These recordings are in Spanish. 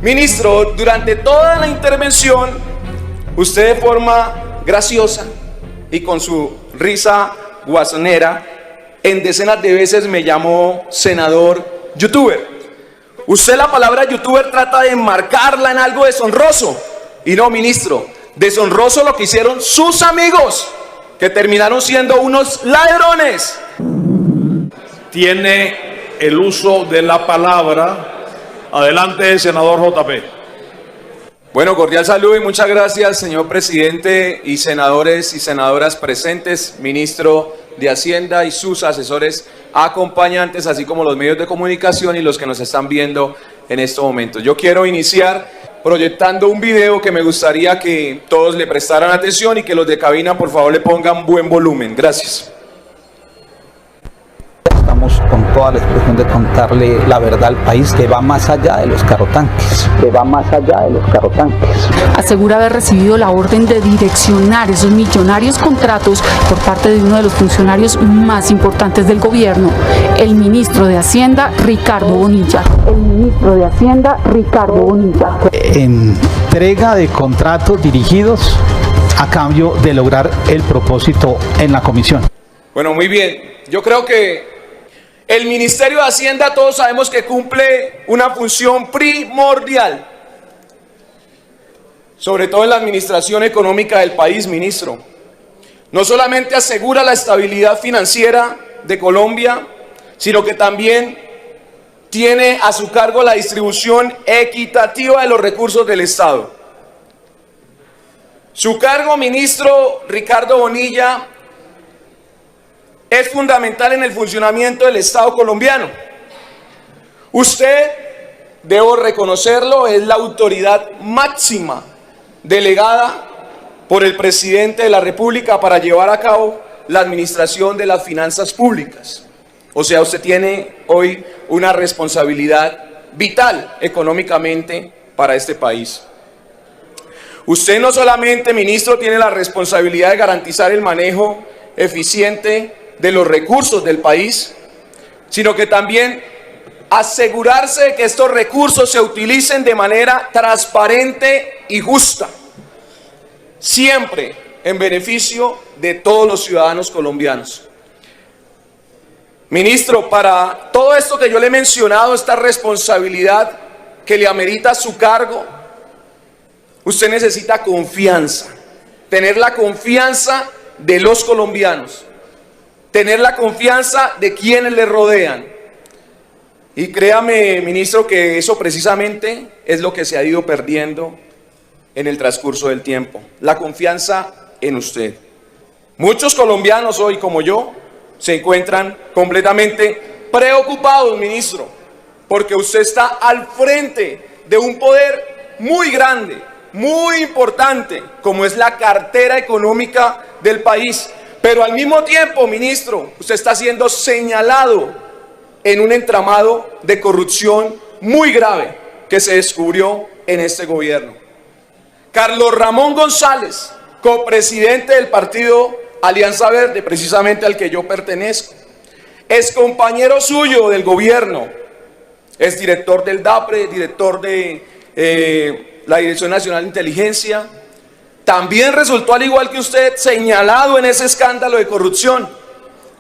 Ministro, durante toda la intervención, usted de forma graciosa y con su risa guasonera, en decenas de veces me llamó senador youtuber. Usted la palabra youtuber trata de enmarcarla en algo deshonroso. Y no, ministro, deshonroso lo que hicieron sus amigos, que terminaron siendo unos ladrones. Tiene el uso de la palabra. Adelante, senador JP. Bueno, cordial saludo y muchas gracias, señor presidente y senadores y senadoras presentes, ministro de Hacienda y sus asesores acompañantes, así como los medios de comunicación y los que nos están viendo en estos momentos. Yo quiero iniciar proyectando un video que me gustaría que todos le prestaran atención y que los de cabina por favor le pongan buen volumen. Gracias. Estamos con toda la expresión de contarle la verdad al país, que va más allá de los carrotanques, Asegura haber recibido la orden de direccionar esos millonarios contratos por parte de uno de los funcionarios más importantes del gobierno, el ministro de Hacienda, Ricardo Bonilla. Entrega de contratos dirigidos a cambio de lograr el propósito en la comisión. Bueno, muy bien. Yo creo que el Ministerio de Hacienda, todos sabemos que cumple una función primordial, sobre todo en la administración económica del país, ministro. No solamente asegura la estabilidad financiera de Colombia, sino que también tiene a su cargo la distribución equitativa de los recursos del Estado. Su cargo, ministro Ricardo Bonilla, es fundamental en el funcionamiento del Estado colombiano. Usted, debo reconocerlo, es la autoridad máxima delegada por el presidente de la República para llevar a cabo la administración de las finanzas públicas. O sea, usted tiene hoy una responsabilidad vital económicamente para este país. Usted no solamente, ministro, tiene la responsabilidad de garantizar el manejo eficiente de los recursos del país, sino que también asegurarse de que estos recursos se utilicen de manera transparente y justa, siempre en beneficio de todos los ciudadanos colombianos. Ministro, para todo esto que yo le he mencionado, esta responsabilidad que le amerita su cargo, usted necesita confianza, tener la confianza de los colombianos, tener la confianza de quienes le rodean. Y créame, ministro, que eso precisamente es lo que se ha ido perdiendo en el transcurso del tiempo, la confianza en usted. Muchos colombianos hoy, como yo, se encuentran completamente preocupados, ministro, porque usted está al frente de un poder muy grande, muy importante, como es la cartera económica del país. Pero al mismo tiempo, ministro, usted está siendo señalado en un entramado de corrupción muy grave que se descubrió en este gobierno. Carlos Ramón González, copresidente del partido Alianza Verde, precisamente al que yo pertenezco, es compañero suyo del gobierno, es director del DAPRE, director de la Dirección Nacional de Inteligencia. También resultó, al igual que usted, señalado en ese escándalo de corrupción.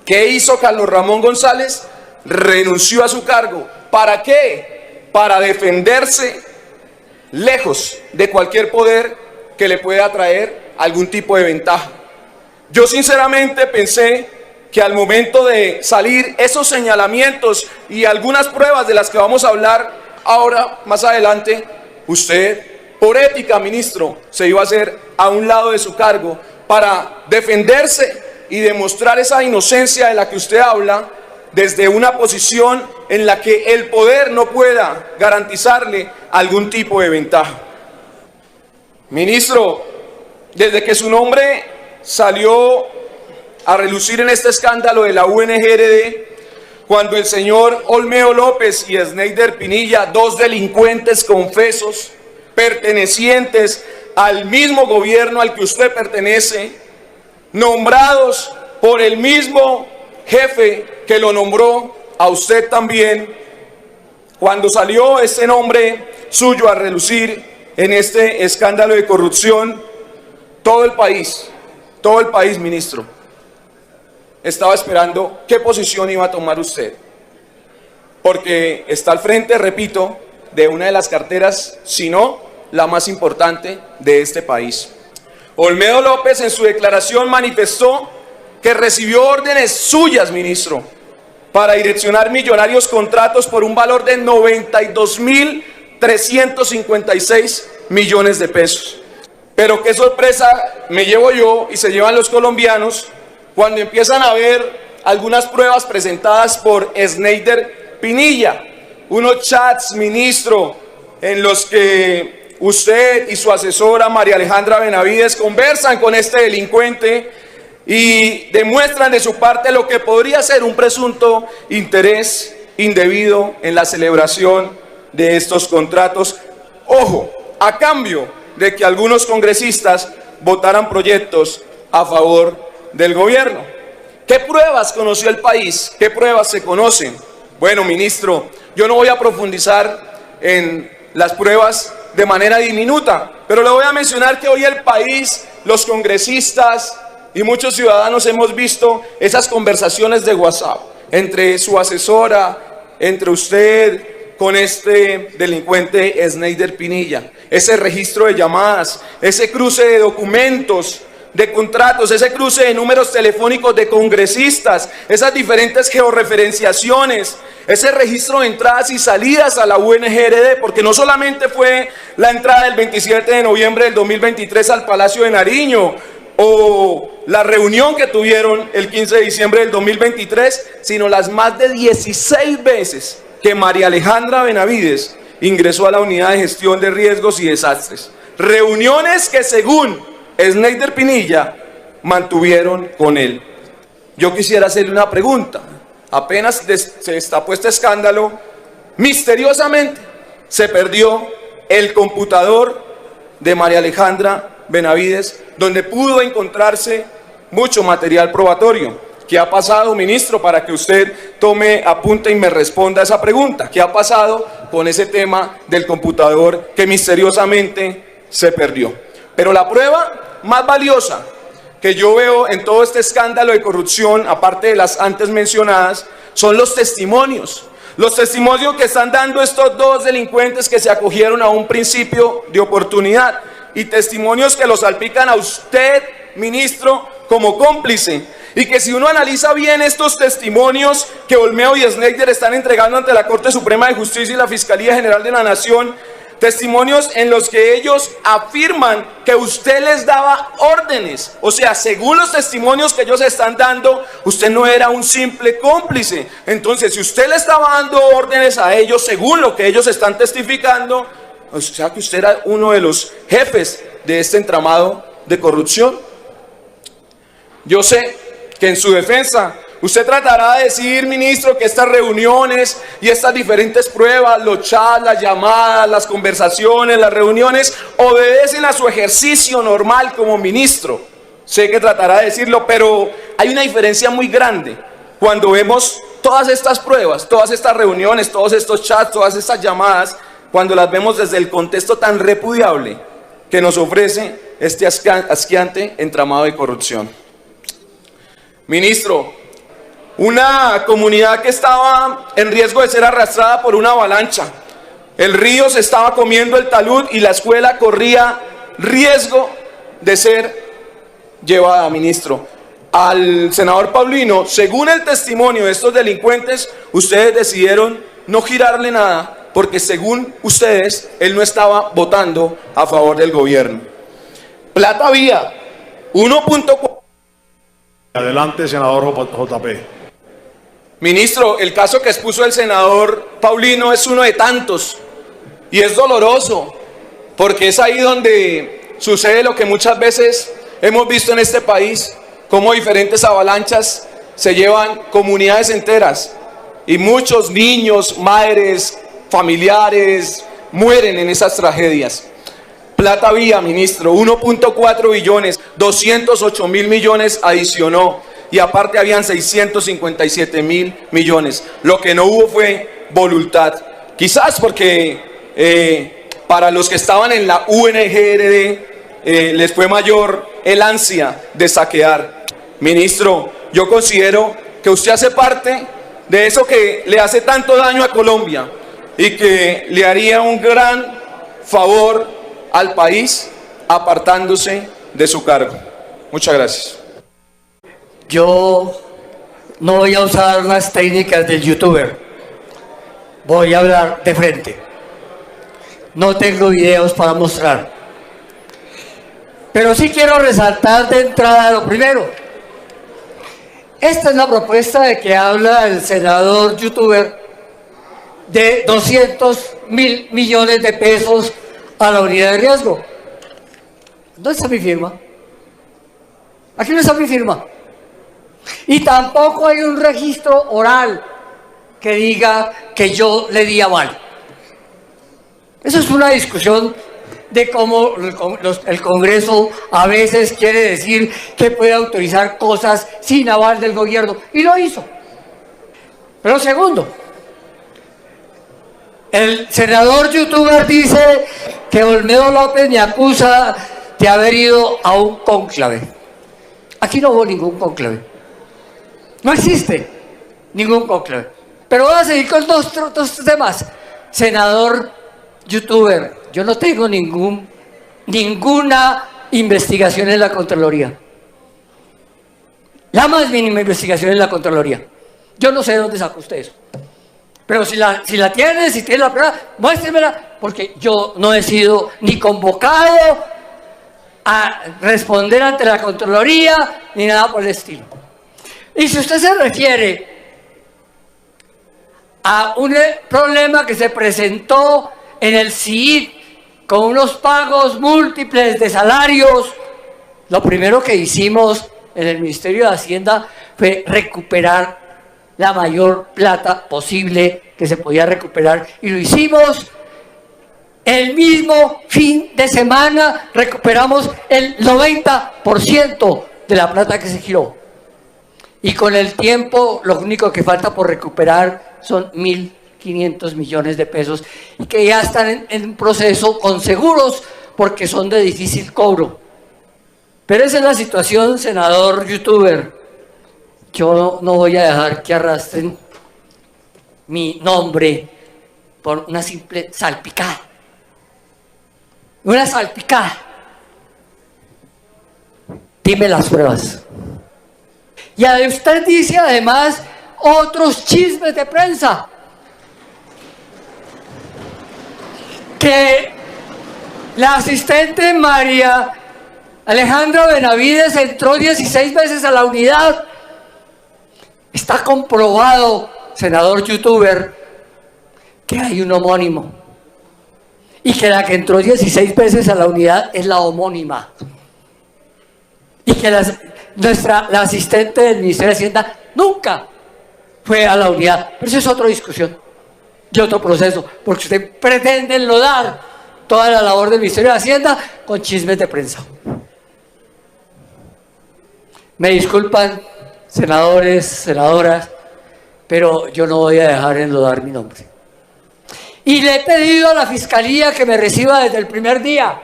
¿Qué hizo Carlos Ramón González? Renunció a su cargo. ¿Para qué? Para defenderse lejos de cualquier poder que le pueda traer algún tipo de ventaja. Yo sinceramente pensé que al momento de salir esos señalamientos y algunas pruebas de las que vamos a hablar ahora, más adelante, usted, por ética, ministro, se iba a hacer a un lado de su cargo para defenderse y demostrar esa inocencia de la que usted habla desde una posición en la que el poder no pueda garantizarle algún tipo de ventaja. Ministro, desde que su nombre salió a relucir en este escándalo de la UNGRD, cuando el señor Olmedo López y Sneider Pinilla, dos delincuentes confesos, pertenecientes al mismo gobierno al que usted pertenece, nombrados por el mismo jefe que lo nombró a usted también, Cuando salió este nombre suyo a relucir en este escándalo de corrupción, todo el país, ministro, estaba esperando qué posición iba a tomar usted. Porque está al frente, repito, de una de las carteras, si no la más importante de este país. Olmedo López en su declaración manifestó que recibió órdenes suyas, ministro, para direccionar millonarios contratos por un valor de 92.356 millones de pesos. Pero qué sorpresa me llevo yo y se llevan los colombianos cuando empiezan a ver algunas pruebas presentadas por Sneider Pinilla, unos chats, ministro, en los que usted y su asesora María Alejandra Benavides conversan con este delincuente y demuestran de su parte lo que podría ser un presunto interés indebido en la celebración de estos contratos. Ojo, a cambio de que algunos congresistas votaran proyectos a favor del gobierno. ¿Qué pruebas conoció el país? ¿Qué pruebas se conocen? Bueno, ministro, yo no voy a profundizar en las pruebas de manera diminuta, pero le voy a mencionar que hoy el país, los congresistas y muchos ciudadanos hemos visto esas conversaciones de WhatsApp entre su asesora, entre usted, con este delincuente Sneider Pinilla, ese registro de llamadas, ese cruce de documentos, de contratos, ese cruce de números telefónicos de congresistas, esas diferentes georreferenciaciones, ese registro de entradas y salidas a la UNGRD, porque no solamente fue la entrada del 27 de noviembre del 2023 al Palacio de Nariño, o la reunión que tuvieron el 15 de diciembre del 2023, sino las más de 16 veces que María Alejandra Benavides ingresó a la unidad de gestión de riesgos y desastres. Reuniones que según Sneider Pinilla mantuvieron con él. Yo quisiera hacerle una pregunta. Apenas se destapó este escándalo, misteriosamente se perdió el computador de María Alejandra Benavides, donde pudo encontrarse mucho material probatorio. ¿Qué ha pasado, ministro, para que usted tome apunte y me responda a esa pregunta? ¿Qué ha pasado con ese tema del computador que misteriosamente se perdió? Pero la prueba más valiosa que yo veo en todo este escándalo de corrupción, aparte de las antes mencionadas, son los testimonios. Los testimonios que están dando estos dos delincuentes que se acogieron a un principio de oportunidad y testimonios que lo salpican a usted, ministro, como cómplice. Y que si uno analiza bien estos testimonios que Olmedo y Sneider están entregando ante la Corte Suprema de Justicia y la Fiscalía General de la Nación, testimonios en los que ellos afirman que usted les daba órdenes. O sea, según los testimonios que ellos están dando, usted no era un simple cómplice. Entonces, si usted le estaba dando órdenes a ellos, según lo que ellos están testificando, o sea que usted era uno de los jefes de este entramado de corrupción. Yo sé que en su defensa usted tratará de decir, ministro, que estas reuniones y estas diferentes pruebas, los chats, las llamadas, las conversaciones, las reuniones, obedecen a su ejercicio normal como ministro. Sé que tratará de decirlo, pero hay una diferencia muy grande cuando vemos todas estas pruebas, todas estas reuniones, todos estos chats, todas estas llamadas, cuando las vemos desde el contexto tan repudiable que nos ofrece este asqueante entramado de corrupción. Ministro, una comunidad que estaba en riesgo de ser arrastrada por una avalancha. El río se estaba comiendo el talud y la escuela corría riesgo de ser llevada, ministro. Al senador Paulino, según el testimonio de estos delincuentes, ustedes decidieron no girarle nada porque según ustedes, él no estaba votando a favor del gobierno. Plata Vía, 1.4. Adelante, senador JP. Ministro, el caso que expuso el senador Paulino es uno de tantos y es doloroso porque es ahí donde sucede lo que muchas veces hemos visto en este país, cómo diferentes avalanchas se llevan comunidades enteras y muchos niños, madres, familiares mueren en esas tragedias. Plata Vía, ministro, 1.4 billones, 208 mil millones adicionó y aparte habían 657 mil millones. Lo que no hubo fue voluntad. Quizás porque para los que estaban en la UNGRD les fue mayor el ansia de saquear. Ministro, yo considero que usted hace parte de eso que le hace tanto daño a Colombia y que le haría un gran favor al país apartándose de su cargo. Muchas gracias. Yo no voy a usar las técnicas del youtuber. Voy a hablar de frente. No tengo videos para mostrar. Pero sí quiero resaltar de entrada lo primero. Esta es la propuesta de que habla el senador youtuber de 200.000 millones de pesos a la unidad de riesgo. ¿Dónde está mi firma? Aquí no está mi firma. Y tampoco hay un registro oral que diga que yo le di aval. Eso es una discusión de cómo el Congreso a veces quiere decir que puede autorizar cosas sin aval del gobierno, y lo hizo. Pero segundo, el senador youtuber dice que Olmedo López me acusa de haber ido a un cónclave. Aquí no hubo ningún cónclave. No existe ningún cónclave. Pero voy a seguir con dos temas. Senador youtuber, yo no tengo ninguna investigación en la Contraloría. La más mínima investigación en la Contraloría. Yo no sé de dónde sacó usted eso. Pero si la tiene, si tiene la prueba, muéstremela, porque yo no he sido ni convocado a responder ante la Contraloría, ni nada por el estilo. Y si usted se refiere a un problema que se presentó en el CID con unos pagos múltiples de salarios, lo primero que hicimos en el Ministerio de Hacienda fue recuperar la mayor plata posible que se podía recuperar, y lo hicimos el mismo fin de semana. Recuperamos el 90% de la plata que se giró, y con el tiempo lo único que falta por recuperar son 1.500 millones de pesos, y que ya están en proceso con seguros porque son de difícil cobro. Pero esa es la situación, senador youtuber. Yo no voy a dejar que arrastren mi nombre por una simple salpicada. Una salpicada. Dime las pruebas. Y usted dice además otros chismes de prensa. Que la asistente María Alejandra Benavides entró 16 veces a la unidad. Está comprobado, senador youtuber, que hay un homónimo. Y que la que entró 16 veces a la unidad es la homónima. Y que la asistente del Ministerio de Hacienda nunca fue a la unidad. Pero eso es otra discusión y otro proceso, porque usted pretende enlodar toda la labor del Ministerio de Hacienda con chismes de prensa. Me disculpan, senadores, senadoras, pero yo no voy a dejar enlodar mi nombre. Y le he pedido a la Fiscalía que me reciba desde el primer día,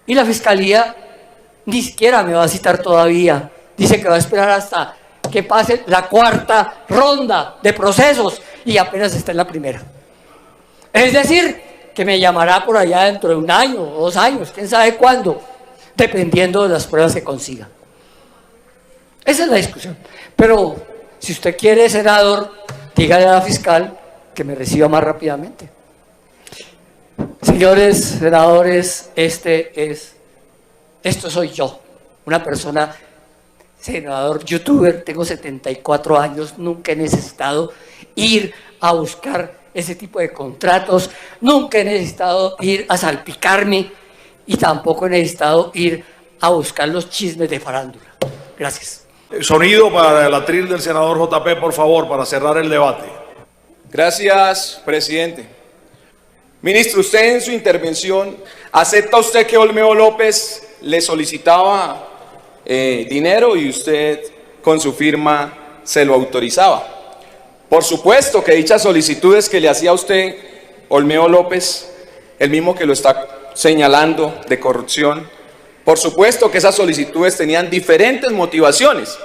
y la Fiscalía ni siquiera me va a citar todavía. Dice que va a esperar hasta que pase la cuarta ronda de procesos y apenas está en la primera. Es decir, que me llamará por allá dentro de 1 año o 2 años, quién sabe cuándo, dependiendo de las pruebas que consiga. Esa es la discusión. Pero si usted quiere, senador, dígale a la fiscal que me reciba más rápidamente. Señores senadores, esto soy yo, una persona, senador youtuber, tengo 74 años, nunca he necesitado ir a buscar ese tipo de contratos, nunca he necesitado ir a salpicarme, y tampoco he necesitado ir a buscar los chismes de farándula. Gracias. Sonido para el atril del senador JP, por favor, para cerrar el debate. Gracias, presidente. Ministro, usted en su intervención, ¿acepta usted que Olmedo López le solicitaba dinero y usted con su firma se lo autorizaba? Por supuesto que dichas solicitudes que le hacía a usted Olmedo López, el mismo que lo está señalando de corrupción. Por supuesto que esas solicitudes tenían diferentes motivaciones.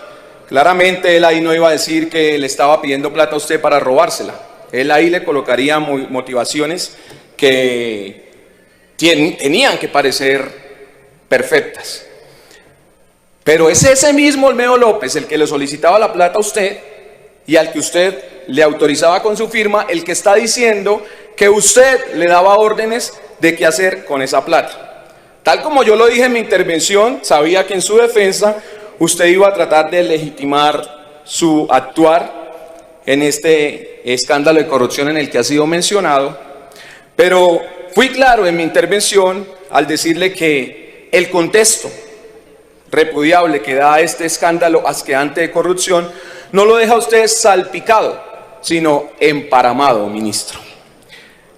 Claramente él ahí no iba a decir que le estaba pidiendo plata a usted para robársela. Él ahí le colocaría motivaciones que tenían que parecer perfectas. Pero es ese mismo Olmedo López el que le solicitaba la plata a usted y al que usted le autorizaba con su firma, el que está diciendo que usted le daba órdenes de qué hacer con esa plata. Tal como yo lo dije en mi intervención, sabía que en su defensa usted iba a tratar de legitimar su actuar en este escándalo de corrupción en el que ha sido mencionado, pero fui claro en mi intervención al decirle que el contexto repudiable que da este escándalo asqueante de corrupción no lo deja usted salpicado, sino emparamado, ministro.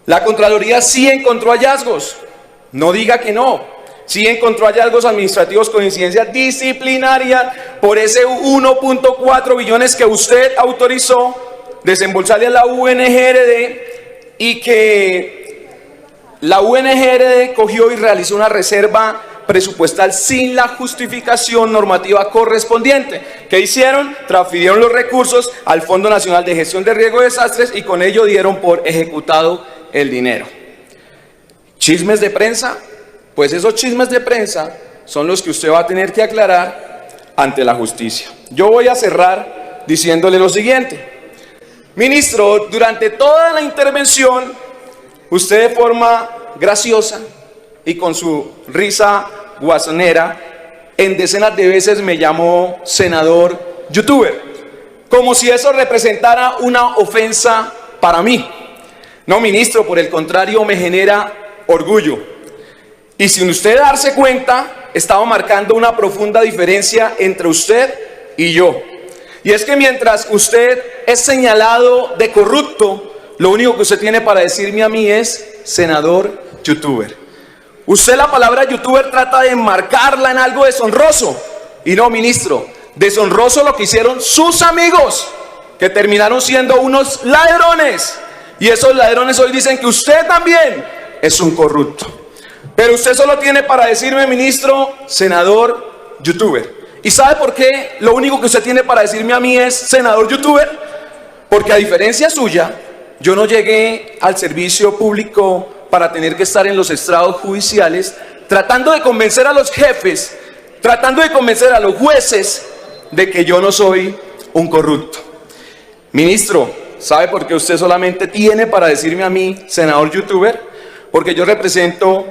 La Contraloría sí encontró hallazgos, no diga que no, sí encontró hallazgos administrativos con incidencia disciplinaria por ese 1.4 billones que usted autorizó desembolsarle a la UNGRD y que la UNGRD cogió y realizó una reserva presupuestal sin la justificación normativa correspondiente. ¿Qué hicieron? Transfirieron los recursos al Fondo Nacional de Gestión de Riesgo y Desastres y con ello dieron por ejecutado el dinero. ¿Chismes de prensa? Pues esos chismes de prensa son los que usted va a tener que aclarar ante la justicia. Yo voy a cerrar diciéndole lo siguiente. Ministro, durante toda la intervención, usted de forma graciosa y con su risa guasonera, en decenas de veces me llamó senador youtuber, como si eso representara una ofensa para mí. No, ministro, por el contrario, me genera orgullo. Y sin usted darse cuenta, estaba marcando una profunda diferencia entre usted y yo. Y es que mientras usted es señalado de corrupto, lo único que usted tiene para decirme a mí es senador youtuber. Usted la palabra youtuber trata de enmarcarla en algo deshonroso. Y no, ministro, deshonroso lo que hicieron sus amigos, que terminaron siendo unos ladrones. Y esos ladrones hoy dicen que usted también es un corrupto. Pero usted solo tiene para decirme, ministro, senador youtuber. ¿Y sabe por qué lo único que usted tiene para decirme a mí es senador youtuber? Porque a diferencia suya, yo no llegué al servicio público para tener que estar en los estrados judiciales tratando de convencer a los jefes, tratando de convencer a los jueces de que yo no soy un corrupto. Ministro, ¿sabe por qué usted solamente tiene para decirme a mí, senador youtuber? Porque yo represento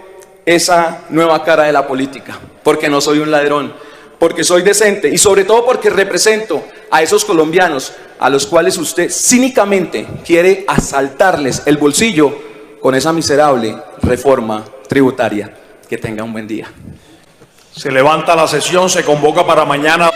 esa nueva cara de la política, porque no soy un ladrón, porque soy decente y sobre todo porque represento a esos colombianos a los cuales usted cínicamente quiere asaltarles el bolsillo con esa miserable reforma tributaria. Que tenga un buen día. Se levanta la sesión, se convoca para mañana.